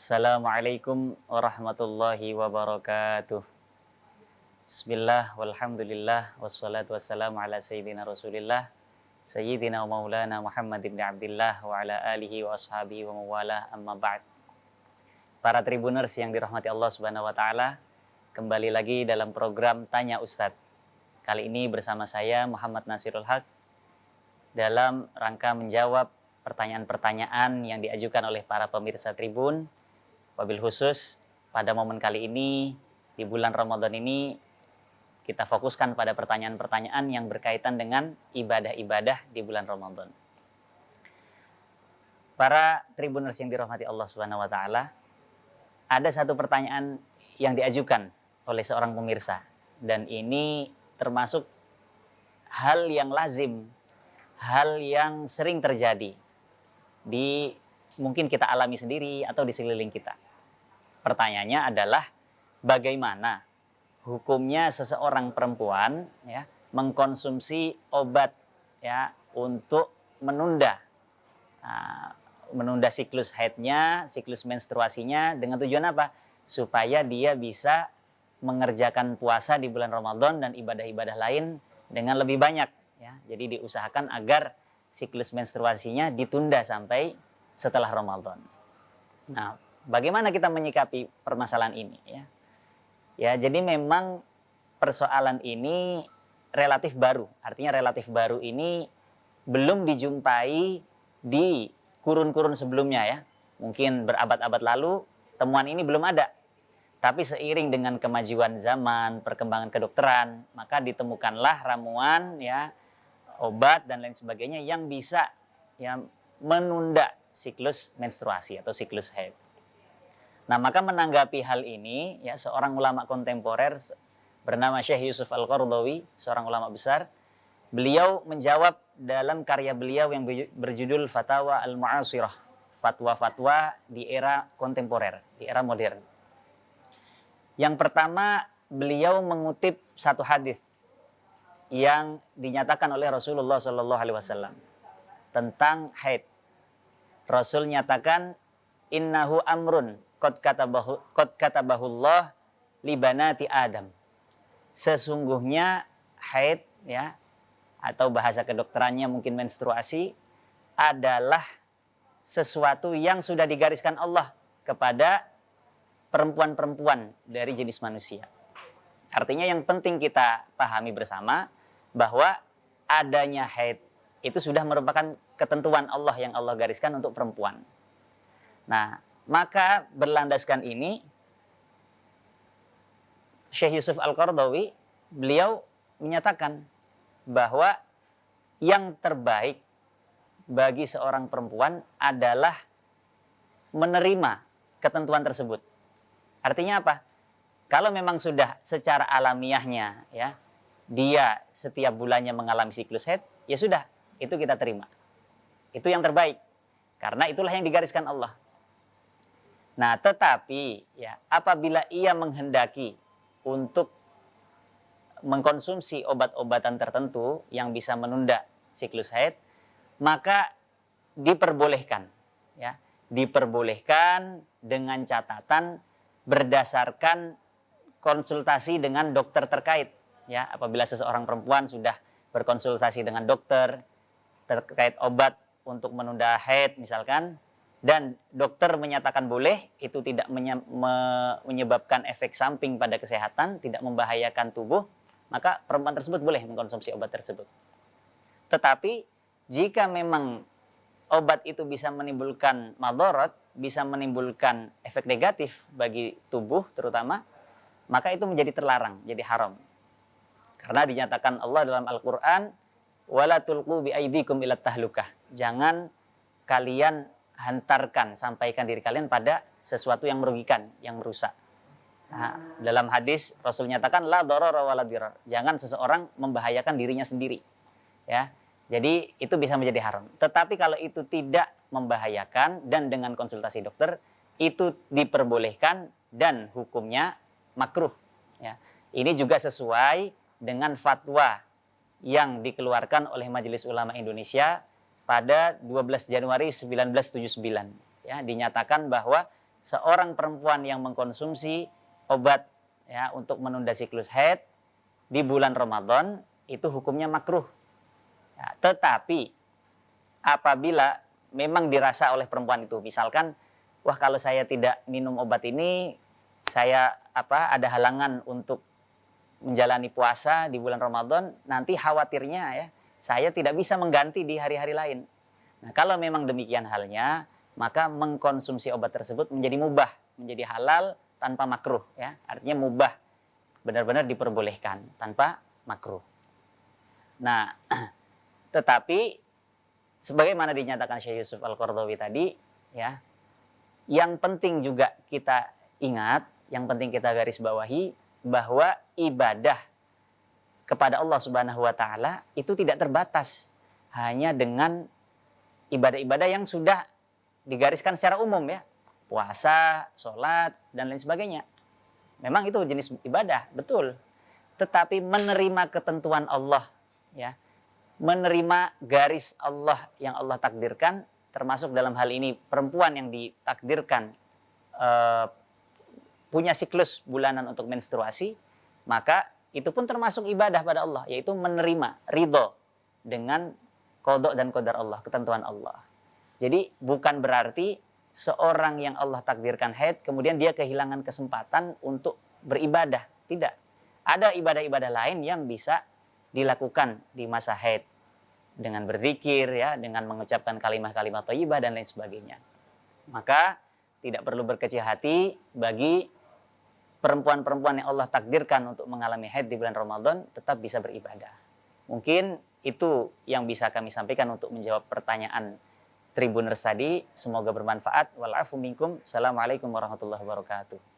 Assalamualaikum warahmatullahi wabarakatuh. Bismillah, walhamdulillah, wassalatu wassalamu ala sayyidina rasulillah, sayyidina wa maulana Muhammad ibn Abdillah wa ala alihi wa ashabihi wa mawalah, amma ba'd. Para tribuners yang dirahmati Allah subhanahu wa ta'ala, kembali lagi dalam program Tanya Ustadz. Kali ini bersama saya Muhammad Nasirul Haq dalam rangka menjawab pertanyaan-pertanyaan yang diajukan oleh para pemirsa Tribun. Wabil khusus pada momen kali ini, di bulan Ramadan ini, kita fokuskan pada pertanyaan-pertanyaan yang berkaitan dengan ibadah-ibadah di bulan Ramadan. Para Tribuners yang dirahmati Allah Subhanahu wa taala, ada satu pertanyaan yang diajukan oleh seorang pemirsa, dan ini termasuk hal yang lazim, hal yang sering terjadi di mungkin kita alami sendiri atau di sekeliling kita. Pertanyaannya adalah bagaimana hukumnya seseorang perempuan ya mengkonsumsi obat ya untuk menunda siklus haidnya, siklus menstruasinya, dengan tujuan apa? Supaya dia bisa mengerjakan puasa di bulan Ramadan dan ibadah-ibadah lain dengan lebih banyak ya. Jadi diusahakan agar siklus menstruasinya ditunda sampai setelah Ramadan. Nah, bagaimana kita menyikapi permasalahan ini ya? Ya, jadi memang persoalan ini relatif baru. Artinya relatif baru ini belum dijumpai di kurun-kurun sebelumnya ya. Mungkin berabad-abad lalu temuan ini belum ada. Tapi seiring dengan kemajuan zaman, perkembangan kedokteran, maka ditemukanlah ramuan ya, obat dan lain sebagainya yang bisa ya menunda siklus menstruasi atau siklus haid. Nah, maka menanggapi hal ini ya seorang ulama kontemporer bernama Syekh Yusuf Al-Qaradawi, seorang ulama besar, beliau menjawab dalam karya beliau yang berjudul Fatawa Al-Mu'asirah, fatwa-fatwa di era kontemporer, di era modern. Yang pertama, beliau mengutip satu hadis yang dinyatakan oleh Rasulullah SAW tentang haid. Rasul nyatakan, innahu amrun qad katabahullah li banati Adam. Sesungguhnya haid ya atau bahasa kedokterannya mungkin menstruasi adalah sesuatu yang sudah digariskan Allah kepada perempuan-perempuan dari jenis manusia. Artinya yang penting kita pahami bersama bahwa adanya haid itu sudah merupakan ketentuan Allah yang Allah gariskan untuk perempuan. Nah, maka berlandaskan ini Syekh Yusuf Al-Qaradawi beliau menyatakan bahwa yang terbaik bagi seorang perempuan adalah menerima ketentuan tersebut. Artinya apa? Kalau memang sudah secara alamiahnya ya dia setiap bulannya mengalami siklus haid, ya sudah, itu kita terima. Itu yang terbaik. Karena itulah yang digariskan Allah. Nah, tetapi ya apabila ia menghendaki untuk mengkonsumsi obat-obatan tertentu yang bisa menunda siklus haid, maka diperbolehkan ya. Diperbolehkan dengan catatan berdasarkan konsultasi dengan dokter terkait ya. Apabila seseorang perempuan sudah berkonsultasi dengan dokter terkait obat untuk menunda haid misalkan, dan dokter menyatakan boleh, itu tidak menyebabkan efek samping pada kesehatan, tidak membahayakan tubuh, maka perempuan tersebut boleh mengkonsumsi obat tersebut. Tetapi jika memang obat itu bisa menimbulkan madarat, bisa menimbulkan efek negatif bagi tubuh terutama, maka itu menjadi terlarang, jadi haram. Karena dinyatakan Allah dalam Al-Quran, wala tulqu bi aidikum ila tahlukah. Jangan kalian hantarkan, sampaikan diri kalian pada sesuatu yang merugikan, yang merusak. Nah, dalam hadis Rasul nyatakan la darara wala dirar. Jangan seseorang membahayakan dirinya sendiri. Ya. Jadi itu bisa menjadi haram. Tetapi kalau itu tidak membahayakan dan dengan konsultasi dokter, itu diperbolehkan dan hukumnya makruh. Ya. Ini juga sesuai dengan fatwa yang dikeluarkan oleh Majelis Ulama Indonesia pada 12 Januari 1979. Ya, dinyatakan bahwa seorang perempuan yang mengkonsumsi obat ya untuk menunda siklus haid di bulan Ramadan itu hukumnya makruh. Ya, tetapi apabila memang dirasa oleh perempuan itu, misalkan, wah kalau saya tidak minum obat ini, saya ada halangan untuk menjalani puasa di bulan Ramadan, nanti khawatirnya ya saya tidak bisa mengganti di hari-hari lain. Nah, kalau memang demikian halnya, maka mengkonsumsi obat tersebut menjadi mubah, menjadi halal tanpa makruh ya. Artinya mubah, benar-benar diperbolehkan tanpa makruh. Nah, tetapi sebagaimana dinyatakan Syekh Yusuf Al-Qaradawi tadi ya, yang penting juga kita ingat, yang penting kita garis bawahi bahwa ibadah kepada Allah Subhanahu wa taala itu tidak terbatas hanya dengan ibadah-ibadah yang sudah digariskan secara umum ya. Puasa, sholat, dan lain sebagainya. Memang itu jenis ibadah, betul. Tetapi menerima ketentuan Allah ya, menerima garis Allah yang Allah takdirkan, termasuk dalam hal ini perempuan yang ditakdirkan punya siklus bulanan untuk menstruasi, maka itu pun termasuk ibadah pada Allah, yaitu menerima ridho dengan qada dan qadar Allah, ketentuan Allah. Jadi bukan berarti seorang yang Allah takdirkan haid kemudian dia kehilangan kesempatan untuk beribadah, tidak. Ada ibadah-ibadah lain yang bisa dilakukan di masa haid dengan berzikir ya, dengan mengucapkan kalimat-kalimat thayyibah dan lain sebagainya. Maka tidak perlu berkecil hati bagi perempuan-perempuan yang Allah takdirkan untuk mengalami haid di bulan Ramadan tetap bisa beribadah. Mungkin itu yang bisa kami sampaikan untuk menjawab pertanyaan Tribuners tadi. Semoga bermanfaat. Wal afu minkum. Assalamualaikum warahmatullahi wabarakatuh.